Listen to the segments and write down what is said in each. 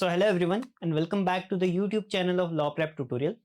So hello everyone and welcome back to the YouTube channel of Law Prep Tutorial.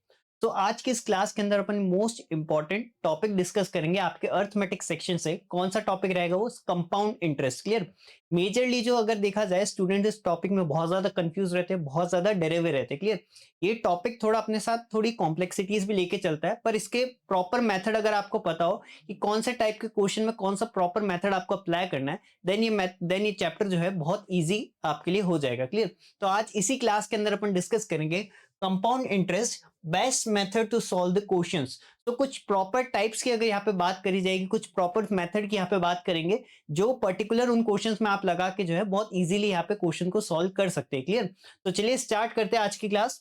तो आज की इस class के अंदर अपन मोस्ट इंपॉर्टेंट टॉपिक डिस्कस करेंगे आपके अर्थमेटिक सेक्शन से। कौन सा टॉपिक रहेगा? वो कंपाउंड इंटरेस्ट। क्लियर? मेजरली जो अगर देखा जाए स्टूडेंट इस टॉपिक में बहुत ज्यादा कंफ्यूज रहते हैं, बहुत ज्यादा डरे हुए रहते हैं। क्लियर? ये टॉपिक थोड़ा अपने साथ थोड़ी कॉम्प्लेक्सिटीज भी लेके चलता है, पर इसके प्रॉपर मेथड अगर आपको पता हो कि कौन से टाइप के क्वेश्चन में कौन सा प्रॉपर मेथड आपको अप्लाई करना है, देन ये चैप्टर जो है बहुत ईजी आपके लिए हो जाएगा। क्लियर? तो आज इसी क्लास के अंदर अपन डिस्कस करेंगे compound interest, best method to solve the questions. तो कुछ प्रॉपर टाइप्स की अगर यहाँ पे बात करी जाएगी, कुछ प्रॉपर मेथड की यहाँ पे बात करेंगे जो पर्टिकुलर उन क्वेश्चंस में आप लगा के जो है बहुत इजीली यहाँ पे क्वेश्चन को सॉल्व कर सकते हैं। क्लियर? तो चलिए स्टार्ट करते हैं आज की क्लास।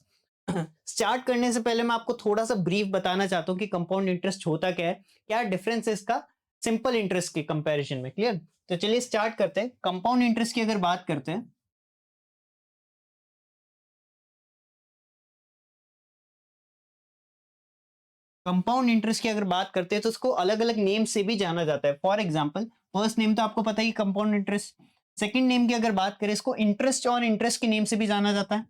स्टार्ट करने से पहले मैं आपको थोड़ा सा ब्रीफ बताना चाहता हूँ कि कंपाउंड इंटरेस्ट होता क्या है, क्या डिफरेंस है इसका सिंपल इंटरेस्ट के कंपैरिजन में। क्लियर? तो चलिए स्टार्ट करते हैं। कंपाउंड इंटरेस्ट की अगर बात करते हैं, कंपाउंड इंटरेस्ट की अगर बात करते हैं तो उसको अलग अलग नेम से भी जाना जाता है। फॉर एग्जांपल, फर्स्ट नेम तो आपको पता ही कंपाउंड इंटरेस्ट। सेकंड नेम की अगर बात करें, इसको इंटरेस्ट ऑन इंटरेस्ट के नेम से भी जाना जाता है।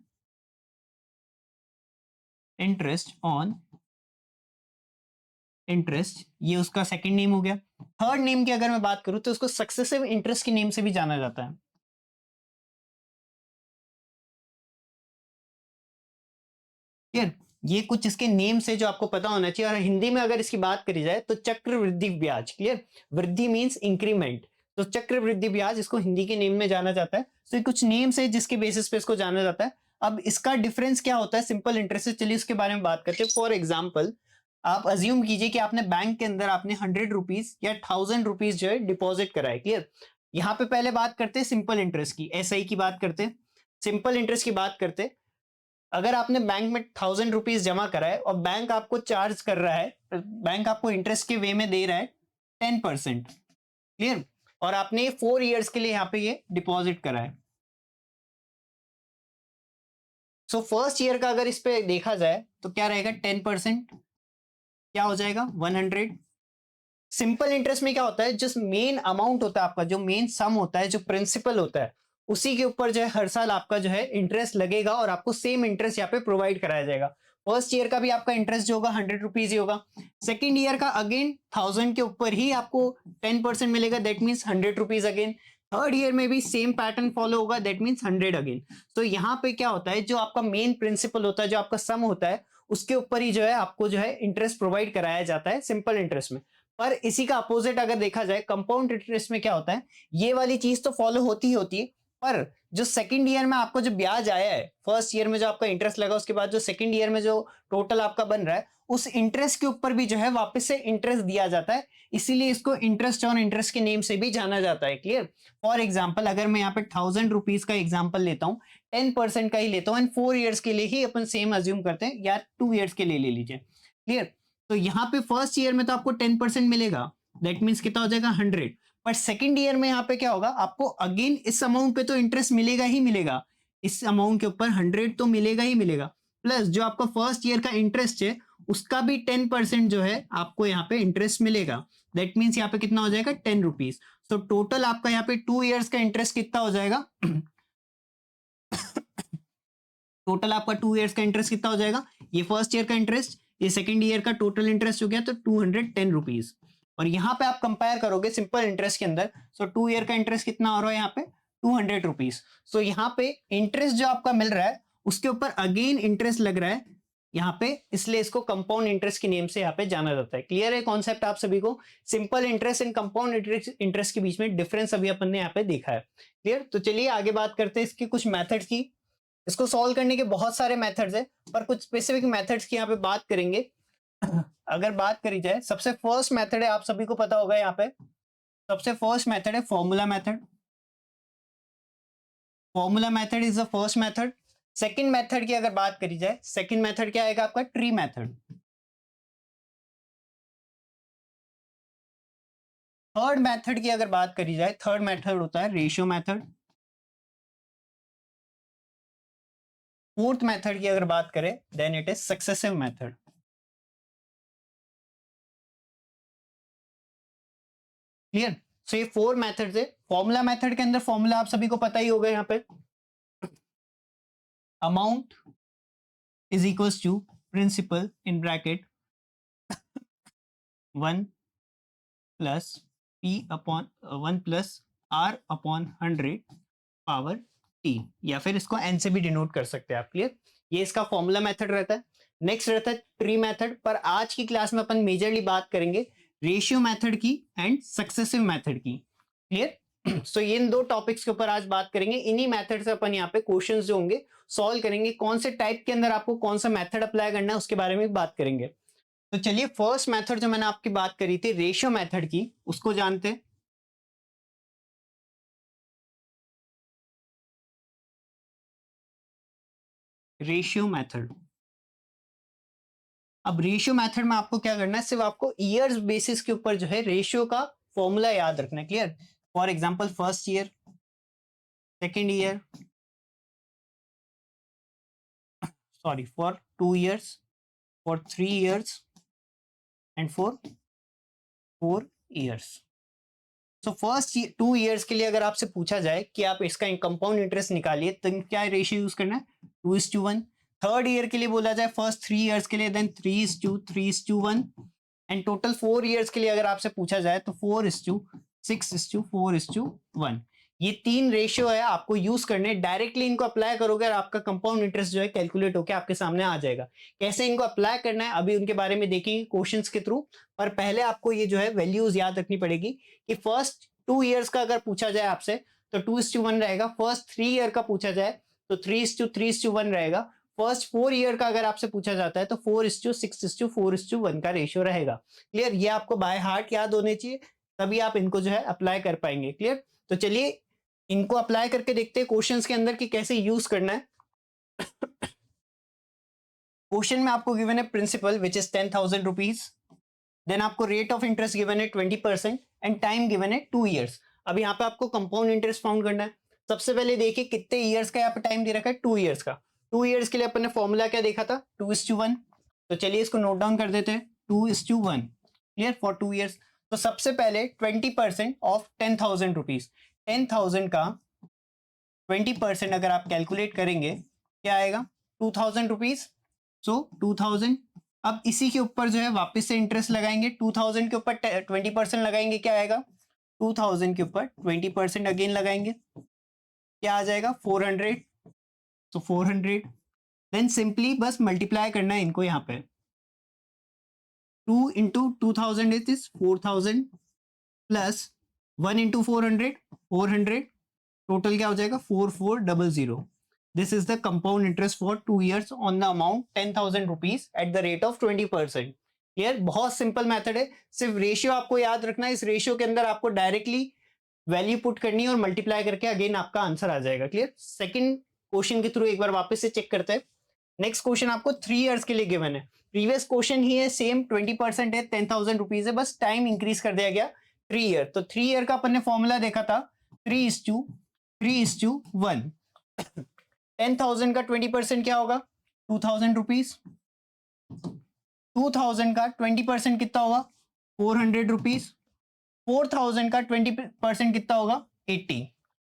इंटरेस्ट ऑन इंटरेस्ट, ये उसका सेकंड नेम हो गया। थर्ड नेम की अगर मैं बात करूं तो उसको सक्सेसिव इंटरेस्ट के नेम से भी जाना जाता है। क्लियर? ये कुछ इसके नेम से जो आपको पता होना चाहिए। और हिंदी में अगर इसकी बात करी जाए तो चक्रवृद्धि ब्याज। क्लियर? वृद्धि मींस इंक्रीमेंट, तो चक्रवृद्धि ब्याज इसको हिंदी के नेम में जाना जाता है। तो ये कुछ नेम्स है जिसके बेसिस पे इसको जाना जाता है। अब इसका डिफरेंस क्या होता है सिंपल इंटरेस्ट से, चलिए उसके बारे में बात करते हैं। फॉर एग्जाम्पल, आप अज्यूम कीजिए कि आपने बैंक के अंदर आपने 100 रुपीज या 1000 रुपीज जो है डिपॉजिट करा है। क्लियर? यहाँ पे पहले बात करते हैं सिंपल इंटरेस्ट की, एसआई की बात करते हैं, सिंपल इंटरेस्ट की बात करते हैं। अगर आपने बैंक में 1000 रुपीज जमा करा है और बैंक आपको चार्ज कर रहा है, बैंक आपको इंटरेस्ट के वे में दे रहा है 10%। क्लियर? और आपने 4 इयर्स के लिए यहाँ पे ये डिपॉजिट करा है। सो फर्स्ट ईयर का अगर इस पे देखा जाए तो क्या रहेगा? 10% क्या हो जाएगा? 100। सिंपल इंटरेस्ट में क्या होता है, जो मेन अमाउंट होता है आपका, जो मेन सम होता है, जो प्रिंसिपल होता है, उसी के ऊपर जो है हर साल आपका जो है इंटरेस्ट लगेगा और आपको सेम इंटरेस्ट यहाँ पे प्रोवाइड कराया जाएगा। फर्स्ट ईयर का भी आपका इंटरेस्ट जो होगा 100 रुपीज ही होगा। सेकेंड ईयर का अगेन 1000 के ऊपर ही आपको 10% मिलेगा, that means 100 rupees again. Third year में भी सेम पैटर्न फॉलो होगा, दैट मीन्स 100 अगेन। तो यहाँ पे क्या होता है, जो आपका मेन प्रिंसिपल होता है, जो आपका सम होता है, उसके ऊपर ही जो है आपको जो है इंटरेस्ट प्रोवाइड कराया जाता है सिंपल इंटरेस्ट में। पर इसी का अपोजिट अगर देखा जाए कंपाउंड इंटरेस्ट में क्या होता है, ये वाली चीज तो फॉलो होती ही होती है, पर जो सेकंड ईयर में आपको जो ब्याज आया है, फर्स्ट ईयर में जो आपका इंटरेस्ट लगा, उसके बाद जो सेकंड ईयर में जो टोटल आपका बन रहा है, उस इंटरेस्ट के ऊपर भी जो है वापस से इंटरेस्ट दिया जाता है। इसीलिए इसको इंटरेस्ट ऑन इंटरेस्ट के नेम से भी जाना जाता है। क्लियर? फॉर एग्जाम्पल, अगर मैं यहाँ पे 1000 रुपीज का एग्जाम्पल लेता हूँ, 10% का ही लेता हूँ एंड 4 इयर्स के लिए ही अपन सेम अज्यूम करते हैं, या 2 इयर्स के लिए ले लीजिए। क्लियर? तो यहाँ पे फर्स्ट ईयर में तो आपको 10% मिलेगा, दैट मीन्स कितना हो जाएगा? 100। पर सेकेंड ईयर में यहाँ पे क्या होगा, आपको अगेन इस अमाउंट पे तो इंटरेस्ट मिलेगा ही मिलेगा, इस अमाउंट के ऊपर 100 तो मिलेगा ही मिलेगा, प्लस जो आपका फर्स्ट ईयर का इंटरेस्ट है उसका भी 10% जो है आपको यहाँ पे इंटरेस्ट मिलेगा। दैट मीन्स यहाँ पे कितना हो जाएगा? 10 रुपीज। तो टोटल आपका यहाँ पे 2 इयर्स का इंटरेस्ट कितना हो जाएगा? टोटल आपका 2 इयर्स का इंटरेस्ट कितना हो जाएगा? ये फर्स्ट ईयर का इंटरेस्ट, ये सेकंड ईयर का टोटल इंटरेस्ट हो गया, तो 210 रुपीज। और यहाँ पे आप कंपेयर करोगे सिंपल इंटरेस्ट के अंदर, सो 2 ईयर का इंटरेस्ट कितना हो रहा है यहाँ पे? 200 रुपीज। सो यहाँ पे इंटरेस्ट जो आपका मिल रहा है उसके ऊपर अगेन इंटरेस्ट लग रहा है यहाँ पे, इसलिए इसको कंपाउंड इंटरेस्ट के नेम से यहाँ पे जाना जाता है। क्लियर है कॉन्सेप्ट आप सभी को? Simple interest and compound interest के बीच में डिफरेंस अभी अपन ने यहाँ पे देखा है। क्लियर? तो चलिए आगे बात करते हैं इसकी कुछ मेथड्स की। इसको सॉल्व करने के बहुत सारे मेथड्स हैं, पर कुछ स्पेसिफिक मेथड्स की यहाँ पे बात करेंगे। अगर बात करी जाए, सबसे फर्स्ट मेथड है, आप सभी को पता होगा, यहाँ पे सबसे फर्स्ट मेथड है formula method. Formula method is the first method. Second method की अगर बात करी जाए, सेकंड मेथड क्या आएगा आपका? Tree method. थर्ड मेथड की अगर बात करी जाए, थर्ड मेथड होता है रेशियो मेथड। फोर्थ मेथड की अगर बात करें, then it is successive method. Clear? So ये 4 मेथड्स है। फॉर्मूला मेथड के अंदर फॉर्मूला आप सभी को पता ही होगा यहाँ पे, amount is equals to principal in bracket 1 plus P upon 1 plus R upon 100 power T, या फिर इसको एन से भी डिनोट कर सकते हैं आप। क्लियर? ये इसका फॉर्मूला मेथड रहता है। नेक्स्ट रहता है ट्री मेथड, पर आज की क्लास में अपन मेजरली बात करेंगे रेशियो मेथड की एंड सक्सेसिव मेथड की। क्लियर? सो ये इन दो टॉपिक्स के ऊपर आज बात करेंगे। इन्हीं मेथड से अपन यहाँ पे क्वेश्चंस जो होंगे सॉल्व करेंगे। कौन से टाइप के अंदर आपको कौन सा मेथड अप्लाई करना है उसके बारे में बात करेंगे। तो चलिए फर्स्ट मेथड जो मैंने आपकी बात करी थी रेशियो मेथड की, उसको जानते हैं। Ratio method. अब रेशियो मेथड में आपको क्या करना है, सिर्फ आपको ईयर्स बेसिस के ऊपर जो है रेशियो का फॉर्मूला याद रखना है। Clear? For example first year, second year, sorry for 2 years, for 3 years and for 4 years। So first 2 years के लिए अगर आपसे पूछा जाए कि आप इसका कंपाउंड इंटरेस्ट निकालिए तो क्या रेशियो यूज करना है? 2:1। थर्ड ईयर के लिए बोला जाए फर्स्ट 3 years के लिए, देन 3:3:1। एंड टोटल 4 years के लिए अगर आपसे पूछा जाए तो 4:6:4:1। ये 3 रेशियो है, आपको यूज करने। डायरेक्टली इनको अप्लाई करोगे और आपका कंपाउंड इंटरेस्ट जो है कैलकुलेट होकर आपके सामने आ जाएगा। कैसे इनको अप्लाई करना है अभी उनके बारे में देखेंगे क्वेश्चंस के थ्रू, पर पहले आपको ये जो है वैल्यूज याद रखनी पड़ेगी कि फर्स्ट 2 years का अगर पूछा जाए आपसे तो 2:1 रहेगा। फर्स्ट 3 year का पूछा जाए तो 3:3:1 रहेगा। फर्स्ट 4 year का अगर आपसे पूछा जाता है तो 4:6:4:1 का रेशियो रहेगा। क्लियर? ये आपको बाय हार्ट याद होने चाहिए, तभी आप इनको जो है अप्लाई कर पाएंगे। क्लियर? तो चलिए इनको अप्लाई करके देखते हैं क्वेश्चंस के अंदर कि कैसे यूज करना है। क्वेश्चन में आपको गिवन है principal which is 10,000 rupees, then आपको रेट ऑफ इंटरेस्ट गिवन है 20% एंड टाइम गिवन है 2 years। अब यहाँ पे आपको कंपाउंड इंटरेस्ट फाउंड करना है। सबसे पहले देखिए कितने ईयर्स का यहाँ पे टाइम दे रखा है, 2 years का। 2 years के लिए अपन ने फॉर्मूला क्या देखा था? 2:1। तो चलिए इसको नोट डाउन कर देते हैं, 2:1। क्लियर? For 2 years। तो सबसे पहले 20% ऑफ 10,000 रुपीज, 10,000 का 20% अगर आप कैलकुलेट करेंगे क्या आएगा? 2,000 रुपीज। सो 2,000। अब इसी के ऊपर जो है वापस से इंटरेस्ट लगाएंगे, 2,000 के ऊपर 20% लगाएंगे, क्या आएगा? 2,000 के ऊपर 20% अगेन लगाएंगे, क्या आ जाएगा? 400। तो 400 देन सिंपली बस मल्टीप्लाई करना है इनको यहाँ पे। 2 into 2,000 is 4,000 plus 1 into 400, 400। Total क्या हो जाएगा? 4,400। This is the compound interest for 2 years on the amount 10,000 rupees at the rate of 20%। Clear? बहुत सिंपल मेथड है, सिर्फ रेशियो आपको याद रखना है। इस रेशियो के अंदर आपको डायरेक्टली वैल्यू पुट करनी है और मल्टीप्लाई करके अगेन आपका आंसर आ जाएगा। क्लियर? सेकंड क्वेश्चन के थ्रू एक बार वापस से चेक करते हैं। नेक्स्ट क्वेश्चन आपको 3 years के लिए गिवन है। प्रीवियस क्वेश्चन ही है, सेम 20% है, 10,000 रुपीज है, बस टाइम इंक्रीज कर दिया गया 3 year। तो 3 year का अपन ने फॉर्मूला देखा था 3:1। 10,000 का 20% क्या होगा? 2,000 रुपीज। 2,000 का 20% कितना होगा? 400 रुपीज। 4,000 का 20% कितना होगा? 80।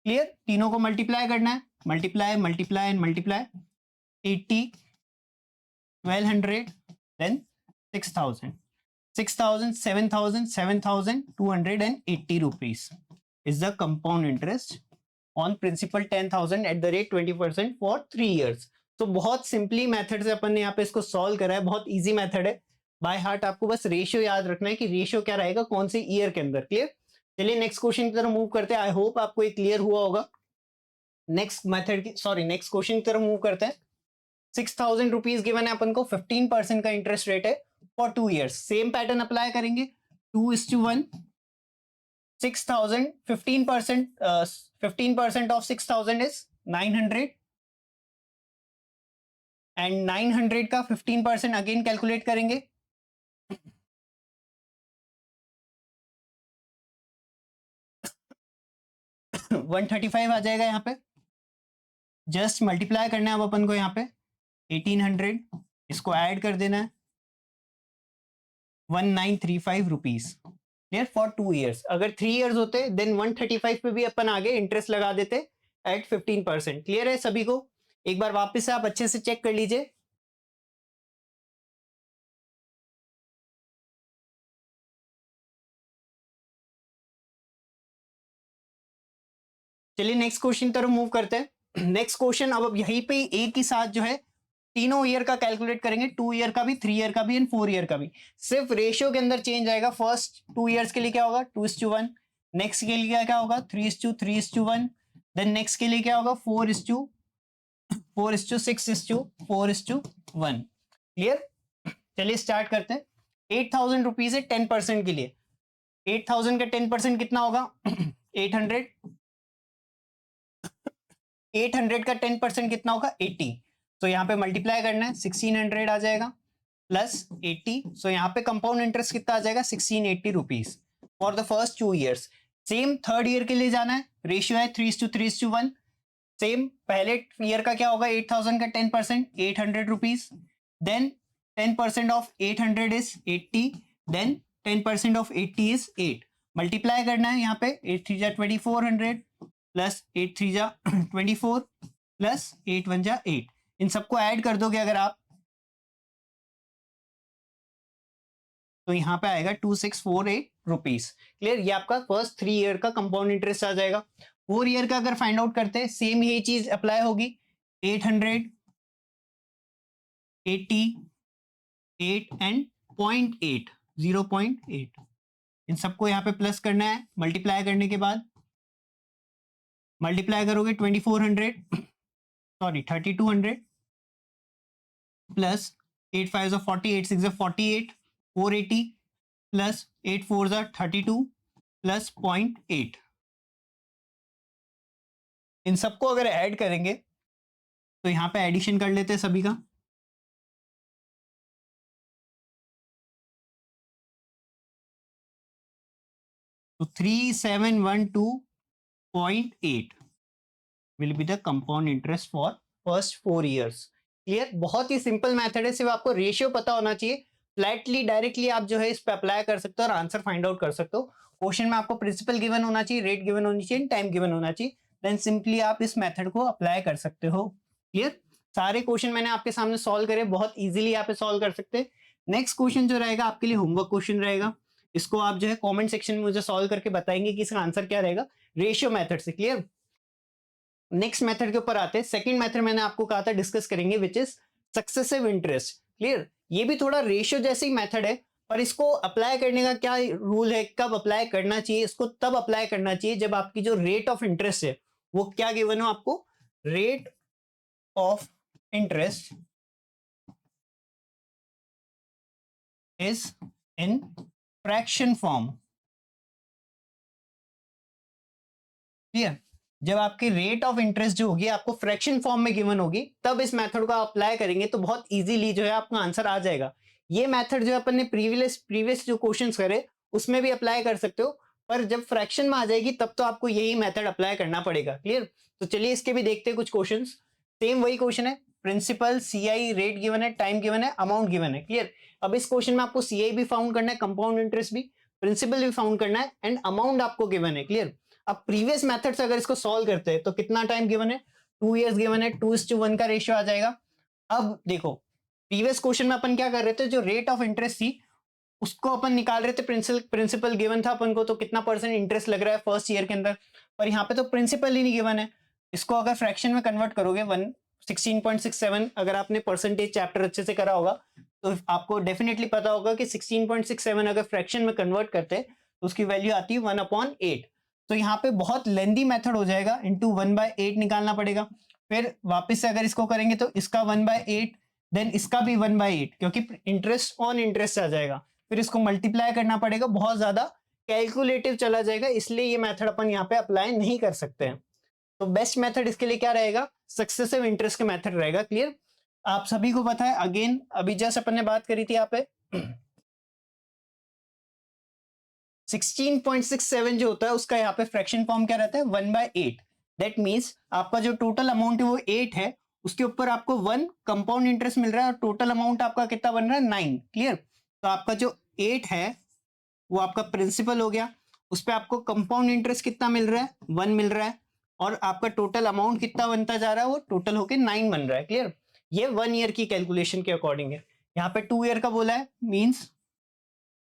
क्लियर? तीनों को मल्टीप्लाई करना है, multiply multiply and multiply. 80, 1,200, then 6,000, 6,000, 7,000, 7,280 rupees is the compound interest on principal 10,000 at the rate 20% for 3 years। तो बहुत सिंपली मेथड से अपन ने यहाँ पे इसको सॉल्व करा है, बहुत इजी मेथड है। बाय हार्ट आपको बस रेशियो याद रखना है कि रेशियो क्या रहेगा कौन से ईयर के अंदर। क्लियर? चलिए नेक्स्ट क्वेश्चन की तरफ मूव करते हैं। आई होप आपको ये क्लियर हुआ होगा। नेक्स्ट मेथड की नेक्स्ट क्वेश्चन की तरफ मूव करते हैं। 6,000 रुपीज गिवन है अपन को, 15% का इंटरेस्ट रेट है for 2 years। Same pattern apply करेंगे, 2:1। 6,000, 15% ऑफ 6,000 इज 900 एंड 900 का 15% अगेन कैलकुलेट करेंगे। वन 135 आ जाएगा यहाँ पे। जस्ट मल्टीप्लाई करना है अब अपन को यहाँ पे 1,800, इसको ऐड कर देना है 1,935 रुपीज। क्लियर? For 2 years। अगर 3 years होते देन 135 पे भी अपन आगे इंटरेस्ट लगा देते एट 15%। क्लियर है सभी को? एक बार वापस से आप अच्छे से चेक कर लीजिए। चलिए नेक्स्ट क्वेश्चन तरफ मूव करते हैं। नेक्स्ट क्वेश्चन अब यहीं पे एक ही साथ जो है तीनों ईयर का कैलकुलेट करेंगे, 2 ईयर का भी, 3 ईयर का भी एंड 4 ईयर का भी। सिर्फ रेशियो के अंदर चेंज आएगा। फर्स्ट 2 ईयर्स के लिए क्या होगा 2:1, नेक्स्ट के लिए क्या होगा 3:3:1, देन नेक्स्ट के लिए क्या होगा 4:6:4:1। क्लियर। चलिए स्टार्ट करते हैं। 8,000 रुपीज है 10% के लिए। 8,000 का 10% कितना होगा 800। 800 का 10% कितना होगा 80। तो यहाँ पे मल्टीप्लाई करना है 1600 आ जाएगा प्लस 80। सो यहाँ पे कंपाउंड इंटरेस्ट कितना आ जाएगा 1680 rupees for the first 2 years. Same third year के लिए जाना है, रेशियो है 3:3:1। सेम पहले ईयर का क्या होगा 8,000 का 10% 800 rupees, then 10% of 800 is 80, then 10% of 80 is 8। Multiply करना है यहाँ पे 8 3 जा 2400 प्लस 8 3 जा 24 प्लस 8 1 जा 8। इन सबको ऐड कर दोगे अगर आप तो यहाँ पे आएगा 2648 रुपीज। क्लियर। ये आपका फर्स्ट 3 ईयर का कंपाउंड इंटरेस्ट आ जाएगा। 4 ईयर का अगर फाइंड आउट करते हैं सेम यही चीज अप्लाई होगी। 800 80 8 एंड 0.8 0.8 इन सबको यहाँ पे प्लस करना है। मल्टीप्लाई करने के बाद मल्टीप्लाई करोगे 2400 सॉरी 3200 प्लस 8 5 40 8 6 48 480 प्लस 8 4 32 प्लस 0.8। इन सबको अगर ऐड करेंगे तो यहाँ पे एडिशन कर लेते हैं सभी का। तो 3712.8 will be the compound interest for first 4 years। Clear. बहुत ही सिंपल मेथड है, सिर्फ आपको रेशियो पता होना चाहिए। फ्लैटली डायरेक्टली आप जो है इस पे अप्लाई कर सकते हो और आंसर फाइंड आउट कर सकते हो। क्वेश्चन में आपको प्रिंसिपल गिवन होना चाहिए, रेट गिवन होनी चाहिए, टाइम गिवन होना चाहिए, देन सिंपली आप इस मेथड को अप्लाई कर सकते हो। क्लियर। सारे क्वेश्चन मैंने आपके सामने सॉल्व करे, बहुत इजीली आप सॉल्व कर सकते हैं। नेक्स्ट क्वेश्चन जो रहेगा आपके लिए होमवर्क क्वेश्चन रहेगा। इसको आप जो है कमेंट सेक्शन में मुझे सॉल्व करके बताएंगे कि इसका आंसर क्या रहेगा रेशियो मेथड से। क्लियर। नेक्स्ट मेथड के ऊपर आते हैं। सेकंड मेथड मैंने आपको कहा था डिस्कस करेंगे which is successive interest. Clear. ये भी थोड़ा रेशियो जैसे ही मेथड है, पर इसको अप्लाई करने का क्या रूल है, कब अप्लाई करना चाहिए, इसको तब अप्लाई करना चाहिए जब आपकी जो रेट ऑफ इंटरेस्ट है वो क्या गिवन हो आपको, rate of interest is in fraction form. Clear. जब आपकी रेट ऑफ इंटरेस्ट जो होगी आपको फ्रैक्शन फॉर्म में गिवन होगी, तब इस मेथड को अप्लाई करेंगे तो बहुत इजीली जो है आपका आंसर आ जाएगा। ये मेथड जो अपन ने प्रीवियस जो क्वेश्चंस करे उसमें भी अप्लाई कर सकते हो, पर जब फ्रैक्शन में आ जाएगी तब तो आपको यही मेथड अप्लाई करना पड़ेगा। क्लियर। तो चलिए इसके भी देखते हैं कुछ क्वेश्चन। सेम वही क्वेश्चन है, प्रिंसिपल, सीआई, रेट गिवन है, टाइम गिवन है, अमाउंट गिवन है। क्लियर। अब इस क्वेश्चन में आपको सीआई भी फाउंड करना है, कंपाउंड इंटरेस्ट भी, प्रिंसिपल भी फाउंड करना है एंड अमाउंट आपको गिवन है। क्लियर। अब प्रीवियस मेथड से अगर इसको सॉल्व करते हैं तो कितना टाइम गिवन है 2 इयर्स गिवन है, 2:1 का रेशियो आ जाएगा। अब देखो प्रीवियस क्वेश्चन में अपन क्या कर रहे थे, जो रेट ऑफ इंटरेस्ट थी उसको अपन निकाल रहे थे, प्रिंसिपल गिवन था अपन को तो कितना परसेंट इंटरेस्ट लग रहा है फर्स्ट ईयर के अंदर, पर यहाँ पे तो प्रिंसिपल ही नहीं गिवन है। इसको अगर फ्रैक्शन में कन्वर्ट करोगे 16.67, अगर आपने परसेंटेज चैप्टर अच्छे से करा होगा तो आपको डेफिनेटली पता होगा कि 16.67 अगर फ्रैक्शन में कन्वर्ट करते हैं तो उसकी वैल्यू आती है 1/8। तो यहाँ पे बहुत लेंदी मेथड हो जाएगा, इंटू 1/8 निकालना पड़ेगा। फिर वापस से अगर इसको करेंगे तो इसका 1/8, देन इसका भी 1/8, क्योंकि इंटरेस्ट ऑन इंटरेस्ट आ जाएगा। फिर इसको मल्टीप्लाई करना पड़ेगा, बहुत ज्यादा कैलकुलेटिव चला जाएगा, इसलिए ये मेथड अपन यहाँ पे अप्लाई नहीं कर सकते हैं। तो बेस्ट मेथड इसके लिए क्या रहेगा, सक्सेसिव इंटरेस्ट का मेथड रहेगा। क्लियर। आप सभी को पता है, अगेन अभी जस्ट अपन ने बात करी थी यहाँ पे 16.67 जो होता है उसका यहाँ पे फ्रैक्शन फॉर्म क्या रहता है 1/8। दैट मीन्स आपका जो टोटल अमाउंट है वो 8 है, उसके ऊपर आपको 1 कंपाउंड इंटरेस्ट मिल रहा है और टोटल अमाउंट आपका कितना बन रहा है 9। क्लियर। तो आपका जो 8 है वो आपका प्रिंसिपल हो गया, उस पर आपको कंपाउंड इंटरेस्ट कितना मिल रहा है 1 मिल रहा है, और आपका टोटल अमाउंट कितना बनता जा रहा है, वो टोटल होके 9 बन रहा है। क्लियर? ये 1 ईयर की कैलकुलेशन के अकॉर्डिंग है। यहाँ पे 2 ईयर का बोला है, मीन्स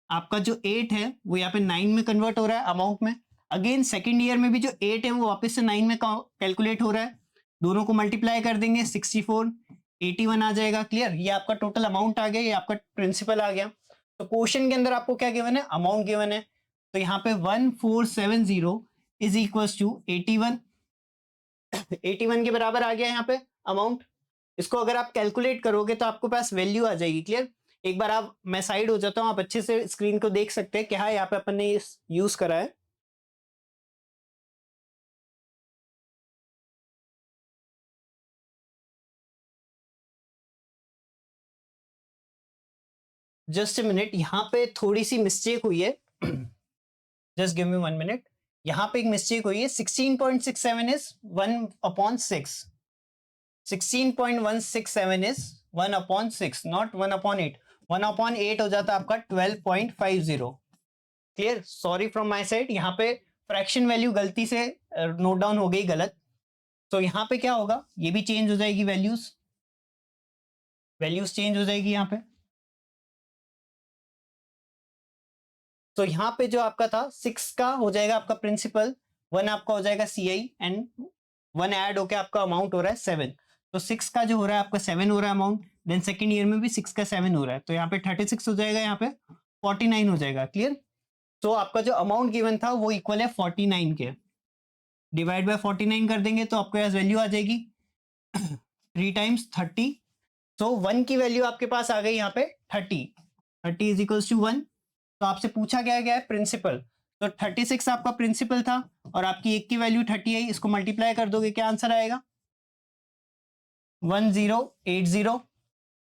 आपका जो 8 है वो यहाँ पे 9 में कन्वर्ट हो रहा है अमाउंट में। अगेन सेकेंड ईयर में भी जो 8 है वो वापस से 9 में कैलकुलेट हो रहा है। दोनों को मल्टीप्लाई कर देंगे, 64 81 आ जाएगा। क्लियर? ये आपका टोटल अमाउंट आ गया, ये आपका प्रिंसिपल आ गया। तो क्वेश्चन के अंदर आपको क्या गिवन है? अमाउंट गिवन है। तो यहाँ पे 1470 इज इक्वल टू 81। 81 के बराबर आ गया यहाँ पे अमाउंट। इसको अगर आप कैलकुलेट करोगे तो आपके पास वैल्यू आ जाएगी। क्लियर? एक बार आप, मैं साइड हो जाता हूँ, आप अच्छे से स्क्रीन को देख सकते हैं क्या यहाँ पे अपन ने यूज करा है। जस्ट ए मिनट, यहाँ पे थोड़ी सी मिस्टेक हुई है। Just give me 1 minute. यहाँ पे एक मिस्टेक हुई है। 16.67 इज 1/6। 16.167 is 1/6, not 1/8। 1/8 हो जाता आपका 12.50। Clear? Sorry from my side, यहाँ पे फ्रैक्शन वैल्यू गलती से नोट डाउन हो गई गलत। तो यहाँ पे क्या होगा, ये भी चेंज हो जाएगी, वैल्यूज वैल्यूज चेंज हो जाएगी यहाँ पे। तो यहाँ पे जो आपका था 6 का हो जाएगा आपका प्रिंसिपल, 1 आपका हो जाएगा सीआई, एंड 1 ऐड होके आपका अमाउंट हो रहा है 7। तो 6 का जो हो रहा है आपका 7 हो रहा है अमाउंट। देन सेकेंड ईयर में भी 6 का 7 हो रहा है, तो यहाँ पे 36 हो जाएगा, यहाँ पे 49 हो जाएगा। क्लियर? तो आपका जो अमाउंट गिवन था वो इक्वल है 49 के। डिवाइड बाय 49 कर देंगे तो आपके पास वैल्यू आ जाएगी 3 टाइम्स 30। तो 1 की वैल्यू आपके पास आ गई यहाँ पे 30। 30 इज इक्वल्स टू 1। तो आपसे पूछा गया है प्रिंसिपल। तो 36 आपका प्रिंसिपल था और आपकी एक की वैल्यू 30 आई। इसको मल्टीप्लाई कर दोगे, क्या आंसर आएगा? 1080।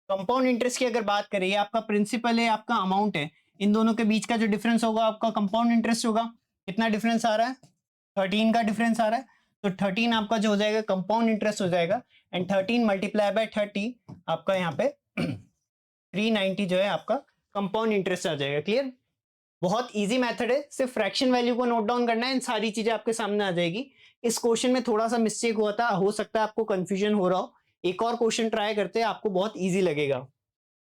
कंपाउंड इंटरेस्ट की अगर बात करें, ये आपका प्रिंसिपल है, आपका अमाउंट है, इन दोनों के बीच का जो डिफरेंस होगा आपका कंपाउंड इंटरेस्ट होगा। कितना डिफरेंस आ रहा है? 13 का डिफरेंस आ रहा है। तो 13 आपका जो हो जाएगा कंपाउंड इंटरेस्ट हो जाएगा, एंड 13 मल्टीप्लाई बाय 30 आपका यहाँ पे 390 जो है आपका कंपाउंड इंटरेस्ट आ जाएगा। क्लियर? बहुत इजी मेथड है, सिर्फ फ्रैक्शन वैल्यू को नोट डाउन करना है, इन सारी चीजें आपके सामने आ जाएगी। इस क्वेश्चन में थोड़ा सा मिस्टेक हुआ था, हो सकता है आपको कंफ्यूजन हो रहा हो। एक और क्वेश्चन ट्राई करते हैं, आपको बहुत इजी लगेगा।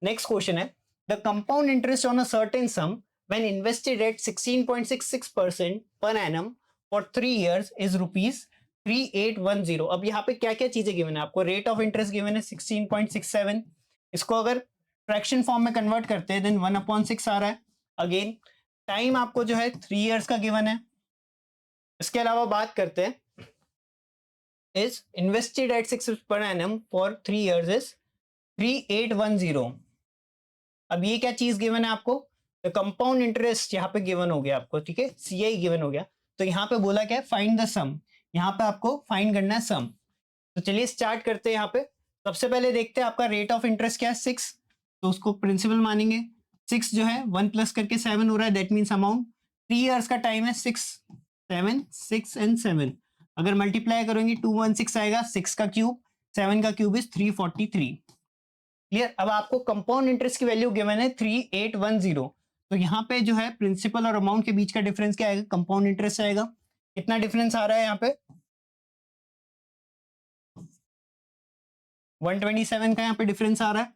नेक्स्ट क्वेश्चन है, the compound interest on a certain some when invested at 16.66% per annum for 3 years is rupees 3810। अब यहाँ पे क्या क्या चीजें गिवन है आपको? रेट ऑफ इंटरेस्ट गिवन है 16.67। इसको अगर फ्रैक्शन फॉर्म में कन्वर्ट करते हैं देन 1/6 आ रहा है। अगेन टाइम आपको जो है 3 इयर्स का गिवन है। इसके अलावा बात करते हैं, is invested at 6 per annum for 3 years is 3810। अब ये क्या चीज गिवन है आपको? तो कंपाउंड इंटरेस्ट यहाँ पे गिवन हो गया आपको, ठीक है, सीआई गिवन हो गया। तो यहाँ पे बोला क्या है? फाइंड द सम। यहाँ पे आपको फाइंड करना है सम। तो चलिए स्टार्ट करते हैं। यहाँ पे सबसे पहले देखते हैं आपका रेट ऑफ इंटरेस्ट क्या है, 6। तो उसको प्रिंसिपल मानेंगे। 6 जो है 1 प्लस करके 7 हो रहा है, दैट मीन्स अमाउंट। 3 इयर्स का टाइम है, 6 7 6 एंड 7। अगर मल्टीप्लाई करेंगे 216 आएगा। 6 का क्यूब, 7 का क्यूब इज 343। क्लियर? अब आपको कंपाउंड इंटरेस्ट की वैल्यू गिवन है 3810। तो यहाँ पे जो है प्रिंसिपल और अमाउंट के बीच का डिफरेंस क्या आएगा? कंपाउंड इंटरेस्ट आएगा। कितना डिफरेंस आ रहा है यहाँ पे? 127 का यहाँ पे डिफरेंस आ रहा है।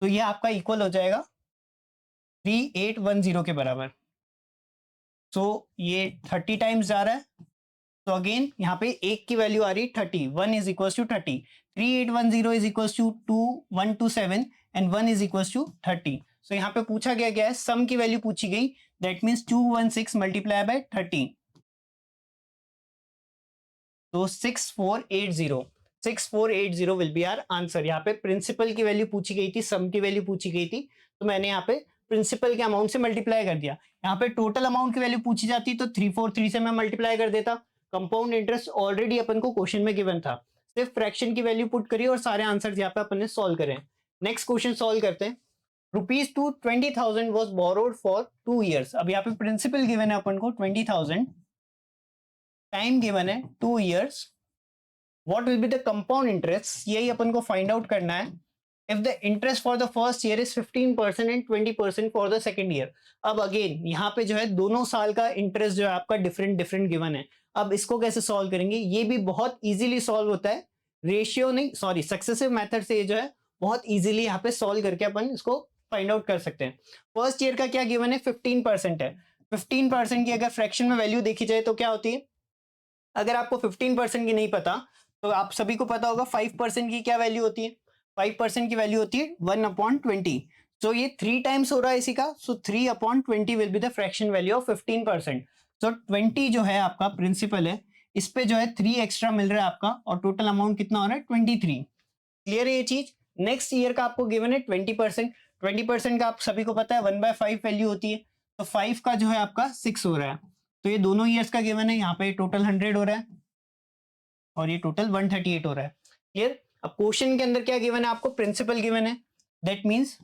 तो ये आपका इक्वल हो जाएगा 3810 के बराबर। सो ये 30 टाइम्स जा रहा है। तो अगेन यहाँ पे एक की वैल्यू आ रही है 30। 1 is equal to 30। 3810 is equal to 127 and 1 is equal to 30। So यहाँ पे पूछा गया है, सम की वैल्यू पूछी गई, दैट मीन्स 216 मल्टीप्लाई बाय 30। तो 6480, 6480 विल बी आर आंसर। यहाँ पे प्रिंसिपल की वैल्यू पूछी गई थी, सम की वैल्यू पूछी गई थी, तो मैंने यहाँ पे प्रिंसिपल के अमाउंट से मल्टीप्लाई कर दिया। यहाँ पे टोटल अमाउंट की वैल्यू पूछी जाती तो 343 से मैं मल्टीप्लाई कर देता। कंपाउंड इंटरेस्ट ऑलरेडी अपन को क्वेश्चन में गिवन था, सिर्फ फ्रैक्शन की वैल्यू पुट करिए और सारे आंसर यहाँ पे अपन ने सॉल्व करें। नेक्स्ट क्वेश्चन सॉल्व करते हैं। Rupees 20,000 was borrowed for 2 years. अब यहाँ पे प्रिंसिपल गिवन है अपन को 20,000, टाइम गिवन है 2 years. What will be the compound interest, यही अपन को फाइंड आउट करना है if the interest for the first year is 15% and 20% for the second year. अब अगेन यहाँ पे जो है दोनों साल का इंटरेस्ट जो है आपका डिफरेंट डिफरेंट गिवन है। अब इसको कैसे सॉल्व करेंगे, ये भी बहुत इजीली सॉल्व होता है, रेशियो नहीं सॉरी सक्सेसिव मेथड से ये जो है बहुत इजीली यहाँ पे सॉल्व करके अपन इसको फाइंड आउट कर सकते हैं। फर्स्ट ईयर का क्या गिवन है, 15% है। 15% की अगर फ्रैक्शन में वैल्यू देखी जाए तो क्या होती है, अगर आपको 15% की नहीं पता तो आप सभी को पता होगा 5% की क्या वैल्यू होती है। 5% की वैल्यू होती है 1/20। सो ये 3 टाइम्स हो रहा है इसी का, सो 3/20 will be the fraction value of 15%। सो 20 जो है आपका प्रिंसिपल है, इस पे जो है 3 एक्स्ट्रा मिल रहा है आपका, और टोटल अमाउंट कितना हो रहा है 23। क्लियर है ये चीज। नेक्स्ट ईयर का आपको गिवन है 20%। 20% का आप सभी को पता है 1/5 वैल्यू होती है, तो 5 का जो है आपका 6 हो रहा है। तो ये दोनों ईयर्स का गिवन है, यहाँ पे टोटल 100 हो रहा है और ये टोटल 138 हो रहा है। क्लियर। अब क्वेश्चन के अंदर क्या गिवन है आपको, प्रिंसिपल गिवन है, that means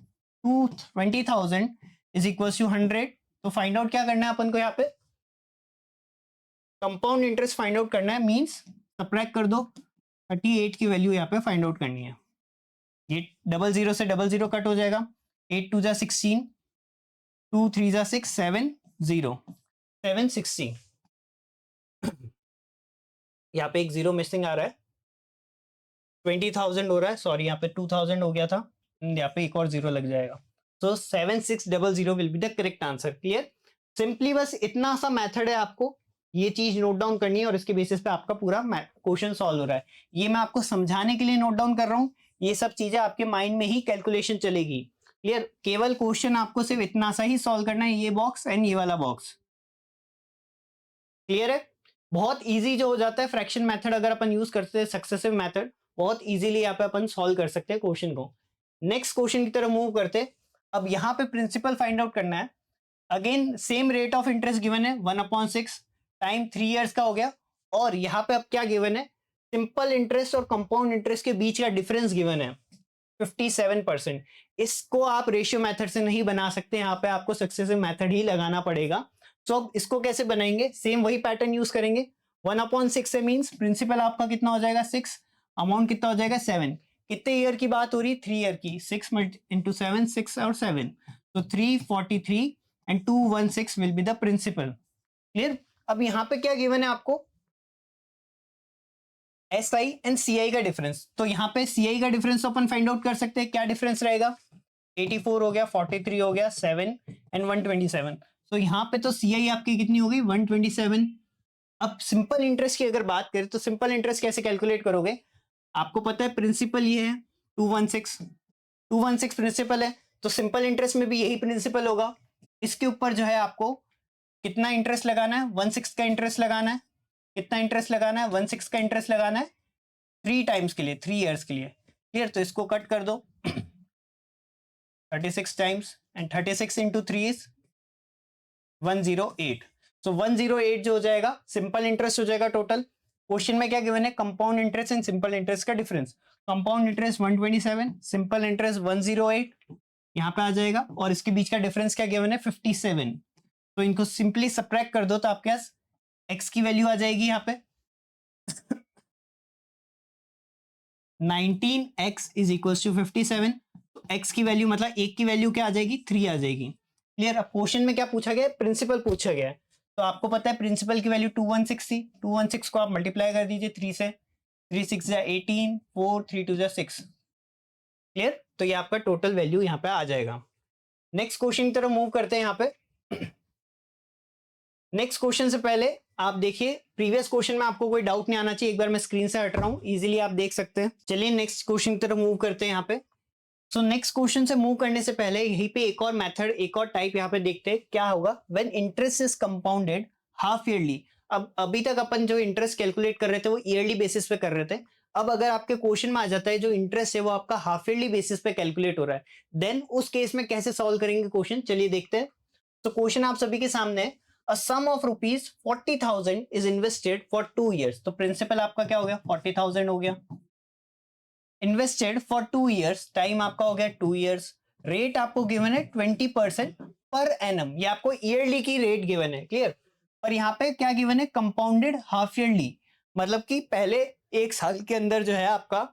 20,000 is equal to 100। तो फाइंड आउट क्या करना है अपन को, यहाँ पे कंपाउंड इंटरेस्ट फाइंड आउट करना है, मीन्स सब्ट्रैक्ट कर दो 38 की वैल्यू यहाँ पे फाइंड आउट करनी है। ये 00 से 00 कट हो जाएगा, 8 2 जा 16, 2 3 जा 6, 7 0 716। यहाँ पे एक जीरो मिसिंग आ रहा है, 20,000 हो रहा है, सॉरी यहाँ पे 2,000 हो गया था, यहाँ पे एक और जीरो लग जाएगा। तो 7600 will be the correct answer. Clear. Simply बस इतना सा मेथड है, आपको ये चीज नोट डाउन करनी है और इसके बेसिस पे आपका पूरा क्वेश्चन सॉल्व हो रहा है। ये मैं आपको समझाने के लिए नोट डाउन कर रहा हूँ, ये सब चीजें आपके माइंड में ही कैलकुलेशन चलेगी। क्लियर। केवल क्वेश्चन आपको सिर्फ इतना सा ही सॉल्व करना है, ये बॉक्स एंड ये वाला बॉक्स। क्लियर है। बहुत इजी जो हो जाता है फ्रैक्शन मेथड अगर अपन यूज करते हैं, सक्सेसिव मेथड बहुत इजीली यहाँ पे अपन सॉल्व कर सकते हैं क्वेश्चन को। नेक्स्ट क्वेश्चन की तरफ मूव करते। अब यहाँ पे प्रिंसिपल फाइंड आउट करना है। Again same rate of interest given है 1/6 टाइम 3 इयर्स का हो गया, और यहाँ पे अब क्या गिवन है, सिंपल इंटरेस्ट और कंपाउंड इंटरेस्ट के बीच का डिफरेंस गिवन है 57%। इसको आप रेशियो मेथड से नहीं बना सकते, यहाँ पे आपको सक्सेसिव मेथड ही लगाना पड़ेगा। तो अब इसको कैसे बनाएंगे, सेम वही पैटर्न यूज करेंगे। 1/6 से मींस प्रिंसिपल आपका कितना हो जाएगा 6, अमाउंट कितना हो जाएगा 7। कितने ईयर की बात हो रही है, 3 ईयर की, 6 इंटू 7, 6 और 7, तो 343 and 216 will be the principal. Clear. अब यहाँ पे क्या गिवन है आपको, एस आई एंड सी आई का डिफरेंस। तो यहाँ पे सी आई का डिफरेंस अपन फाइंड आउट कर सकते हैं, क्या डिफरेंस रहेगा, 84 हो गया, 43 हो गया, 7 एंड 127। तो यहाँ पे तो सी आई आपकी कितनी होगी 127। अब सिंपल इंटरेस्ट की अगर बात करें तो सिंपल इंटरेस्ट कैसे कैलकुलेट करोगे, आपको पता है प्रिंसिपल ये है 216 प्रिंसिपल है, तो सिंपल इंटरेस्ट में भी यही प्रिंसिपल होगा। इसके ऊपर जो है आपको कितना इंटरेस्ट लगाना है, 1/6 का इंटरेस्ट लगाना है। कितना इंटरेस्ट लगाना है, 1/6 का इंटरेस्ट लगाना है 3 टाइम्स के लिए, 3 इयर्स के लिए। क्लियर। तो इसको कट कर दो 36 टाइम्स एंड 36 इंटू 3 इज 108। सो 108 जो हो जाएगा सिंपल इंटरेस्ट हो जाएगा टोटल। क्वेश्चन में क्या गिवन है, compound interest and simple interest का difference. Compound interest 127, simple interest 108 यहाँ पे आ जाएगा, और इसके बीच का डिफरेंस क्या गिवन है 57। तो इनको सिंपली सब्ट्रैक्ट कर दो तो आपके पास x की वैल्यू आ जाएगी यहाँ पे 19x इज इक्वल टू 57। तो x की वैल्यू मतलब एक की वैल्यू क्या आ जाएगी 3 आ जाएगी। क्लियर। अब क्वेश्चन में क्या पूछा गया है, प्रिंसिपल पूछा गया है, तो आपको पता है प्रिंसिपल की वैल्यू 216 थी, 216 को आप मल्टीप्लाई कर दीजिए 3 से, 3 6 जा 18, 4 3 2 जा 6। क्लियर। तो ये आपका टोटल वैल्यू यहाँ पे आ जाएगा। नेक्स्ट क्वेश्चन की तरफ मूव करते हैं। यहाँ पे नेक्स्ट क्वेश्चन से पहले आप देखिए प्रीवियस क्वेश्चन में आपको कोई डाउट नहीं आना चाहिए, एक बार मैं स्क्रीन से हट रहा हूं, इजीली आप देख सकते हैं। चलिए नेक्स्ट क्वेश्चन की तरफ मूव करते हैं यहाँ पे। सो नेक्स्ट क्वेश्चन से मूव करने से पहले यहीं पे एक और मेथड, एक और टाइप यहाँ पे देखते हैं क्या होगा, when interest is compounded half yearly. अब अभी तक अपन जो इंटरेस्ट कैलकुलेट कर रहे थे वो ईयरली बेसिस पे कर रहे थे, अब अगर आपके क्वेश्चन में आ जाता है जो इंटरेस्ट है वो आपका हाफ ईयरली बेसिस पे कैलकुलेट हो रहा है, देन उस केस में कैसे सॉल्व करेंगे क्वेश्चन, चलिए देखते हैं। तो क्वेश्चन आप सभी के सामने है, a sum of rupees 40,000 is invested for 2 years। तो प्रिंसिपल आपका क्या हो गया 40,000 हो गया, इन्वेस्टेड फॉर 2 years, टाइम आपका हो गया 2 years, रेट आपको गिवन है 20% पर एनम, ये आपको ईयरली की रेट गिवन है। क्लियर। और यहाँ पे क्या गिवन है, कंपाउंडेड हाफ ईयरली, मतलब कि पहले एक साल के अंदर जो है आपका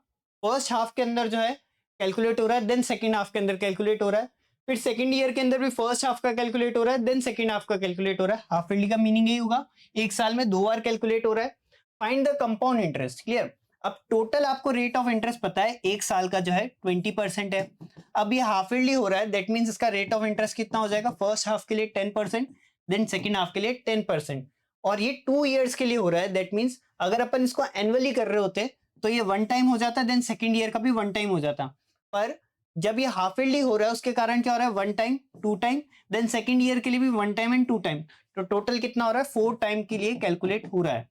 फर्स्ट हाफ के अंदर जो है कैलकुलेट हो रहा है, देन सेकंड हाफ के अंदर कैलकुलेट हो रहा है, फिर सेकंड ईयर के अंदर भी फर्स्ट हाफ का कैलकुलेट हो रहा है, देन सेकंड हाफ का कैलकुलेट हो रहा है। हाफ ईयरली का मीनिंग यही होगा, एक साल में 2 बार कैलकुलेट हो रहा है। Find the compound interest, clear. अब टोटल आपको रेट ऑफ इंटरेस्ट पता है, एक साल का जो है 20% है। अब ये हाफ ईयरली हो रहा है, दैट मीन्स इसका रेट ऑफ इंटरेस्ट कितना हो जाएगा, फर्स्ट हाफ के लिए 10%, देन सेकेंड हाफ के लिए 10%, और ये 2 ईयर्स के लिए हो रहा है। दैट मीन्स अगर अपन इसको एनुअली कर रहे होते तो ये 1 टाइम हो जाता, देन सेकेंड ईयर का भी 1 टाइम हो जाता, पर जब ये हाफ ईयरली हो रहा है उसके कारण क्या हो रहा है, 1 time, 2 time, then second year के लिए भी 1 टाइम एंड 2 टाइम, तो टोटल कितना हो रहा है, 4 टाइम के लिए कैलकुलेट हो रहा है।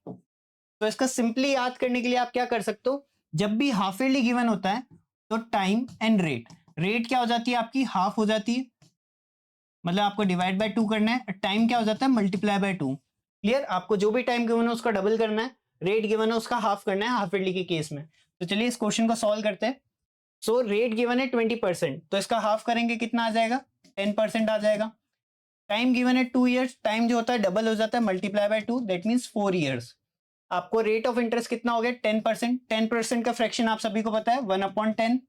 तो इसका सिंपली याद करने के लिए आप क्या कर सकते हो, जब भी हाफ ईयरली गिवन होता है तो टाइम एंड रेट, रेट क्या हो जाती है आपकी, हाफ हो जाती है, मतलब आपको डिवाइड बाय 2 करना है, टाइम क्या हो जाता है, मल्टीप्लाई बाय 2। क्लियर, आपको जो भी टाइम गिवन है उसका डबल करना है, रेट गिवन है उसका हाफ करना है हाफ ईयरली के केस में। तो चलिए इस क्वेश्चन को सॉल्व करते हैं। सो रेट गिवन है 20%, तो इसका हाफ करेंगे कितना आ जाएगा, 10% आ जाएगा। टाइम गिवन है 2 ईयर्स, टाइम जो होता है डबल हो जाता है, multiply by 2, that means 4 years. आपको रेट ऑफ इंटरेस्ट कितना हो गया, 10%। 10% का फ्रैक्शन आप सभी को पता है 1/10,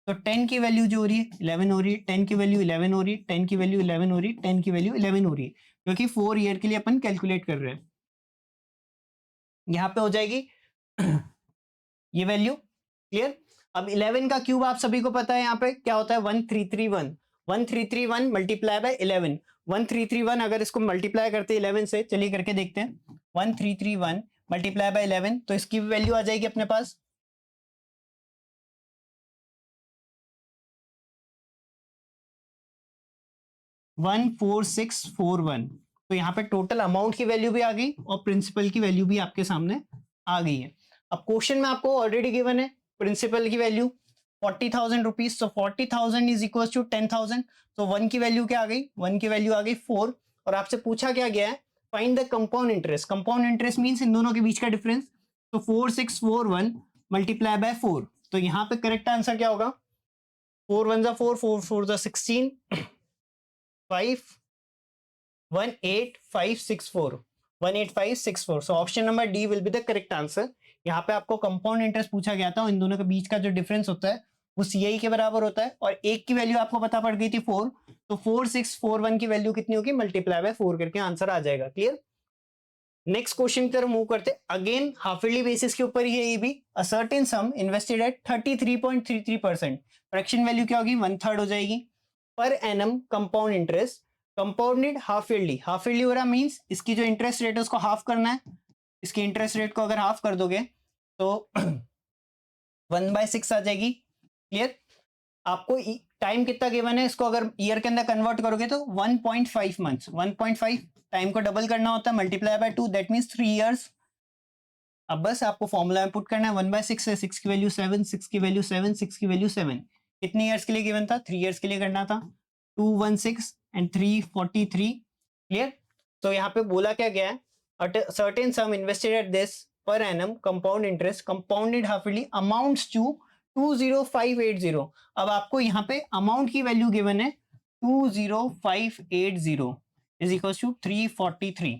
तो 10 की वैल्यू जो हो रही है 11 हो रही है, 10 की वैल्यू 11 हो रही है, 10 की वैल्यू 11 हो रही है, 10 की वैल्यू 11 हो रही है, क्योंकि 4 ईयर के लिए अपन कैलकुलेट कर रहे हैं। यहाँ पे हो जाएगी ये वैल्यू, क्लियर। अब 11 का क्यूब आप सभी को पता है, यहाँ पे क्या होता है, 1331, 1331 मल्टीप्लाई बाय 11, 1331 अगर इसको मल्टीप्लाई करते हैं 11 से, चलिए करके देखते हैं, 1331 मल्टीप्लाई बाय 11, तो इसकी वैल्यू आ जाएगी अपने पास 14641। तो यहाँ पे टोटल अमाउंट की वैल्यू भी आ गई और प्रिंसिपल की वैल्यू भी आपके सामने आ गई है। अब क्वेश्चन में आपको ऑलरेडी गिवन है प्रिंसिपल की वैल्यू 40,000 रुपीज, तो 40,000 इज इक्वल टू 10,000, तो 1 की वैल्यू क्या आ गई, 1 की वैल्यू आ गई 4, और आपसे पूछा क्या गया है, find the compound interest. Compound interest means इन दोनों के बीच का डिफरेंस, तो 4641 मल्टीप्लाई बाय 4, तो यहाँ पे करेक्ट आंसर क्या होगा, 4 1 जा 4, 4 4 जा 16, 18564, 18564, so option number D will be the correct answer. यहाँ पे आपको कंपाउंड इंटरेस्ट पूछा गया था, इन दोनों के बीच का जो डिफरेंस होता है वो सीआई के बराबर होता है, और एक की वैल्यू आपको पता पड़ गई थी 4, तो 4641 की वैल्यू कितनी होगी, मल्टीप्लाई बाय 4 करके आंसर आ जाएगा। क्लियर, नेक्स्ट क्वेश्चन की तरफ मूव करते, अगेन हाफ ईयरली बेसिस के ऊपर ही है ये भी। A certain sum invested eight 33.33%, fraction value क्या होगी, 1/3 हो जाएगी, पर annum compound interest, compounded half yearly, half yearly हो रहा मींस इसकी जो इंटरेस्ट रेट है उसको हाफ करना है, इसकी इंटरेस्ट रेट को अगर हाफ कर दोगे तो 1/6 आ जाएगी। क्लियर, आपको टाइम कितना गिवन है, इसको अगर ईयर के अंदर कन्वर्ट करोगे तो 1.5 मंथ्स, 1.5 टाइम को डबल करना होता है, multiply by 2, that means 3 years. अब बस आपको फॉर्मूला में पुट करना है, 1/6 है, 6 की वैल्यू 7, 6 की वैल्यू 7, 6 की वैल्यू 7, कितने ईयर्स के लिए गिवन था, 3 ईयर्स के लिए करना था, 216 एंड 343। क्लियर, तो यहाँ पे बोला क्या गया है, certain sum invested at this per annum compound interest compounded half yearly amounts to 20580। अब आपको यहाँ पे अमाउंट की वैल्यू गिवन है 20580 इज इक्वल टू 343।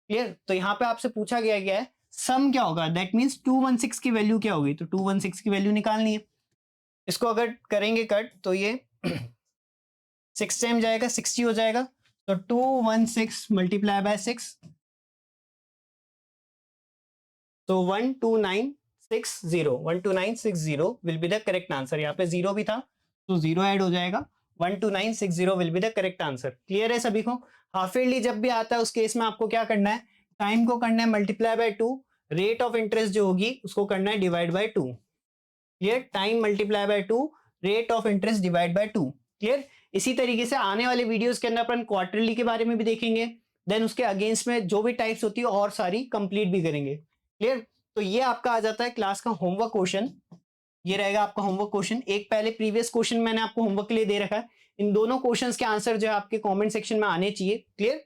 क्लियर, तो यहाँ पे आपसे पूछा गया है सम क्या होगा, दैट मीन्स 216 की वैल्यू क्या होगी, तो 216 की वैल्यू निकालनी है। इसको अगर करेंगे कट तो ये 6 टाइम जाएगा 60 हो जाएगा, तो 216 मल्टीप्लाई बाय 6, तो 12960 will be the correct answer. यहाँ पे जीरो भी था तो जीरो ऐड हो जाएगा, 12960 will be the correct answer. Clear है सभी को, हाफ ईयरली जब भी आता है उस केस में आपको क्या करना है, टाइम को करना है multiply by 2, rate of interest जो होगी उसको करना है divide by 2। Clear, time multiply by 2, rate of interest divide by 2। Clear, इसी तरीके से आने वाले वीडियोस के अंदर अपन क्वार्टरली के बारे में भी देखेंगे, देन उसके अगेंस्ट में जो भी टाइप्स होती है और सारी कंप्लीट भी करेंगे। क्लियर, तो ये आपका आ जाता है क्लास का होमवर्क क्वेश्चन, ये रहेगा आपका होमवर्क क्वेश्चन। एक पहले प्रीवियस क्वेश्चन मैंने आपको होमवर्क के लिए दे रखा है, इन दोनों क्वेश्चंस के आंसर जो है आपके कमेंट सेक्शन में आने चाहिए। क्लियर,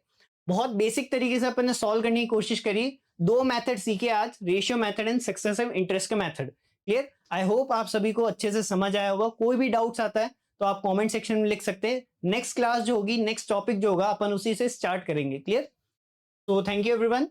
बहुत बेसिक तरीके से अपन ने सॉल्व करने की कोशिश करी, 2 मेथड सीखे आज, ratio method and successive interest का मेथड। क्लियर, आई होप आप सभी को अच्छे से समझ आया होगा। कोई भी डाउट्स आता है तो आप कमेंट सेक्शन में लिख सकते हैं, नेक्स्ट क्लास जो होगी, नेक्स्ट टॉपिक जो होगा अपन उसी से स्टार्ट करेंगे। क्लियर, तो थैंक यू एवरीवन।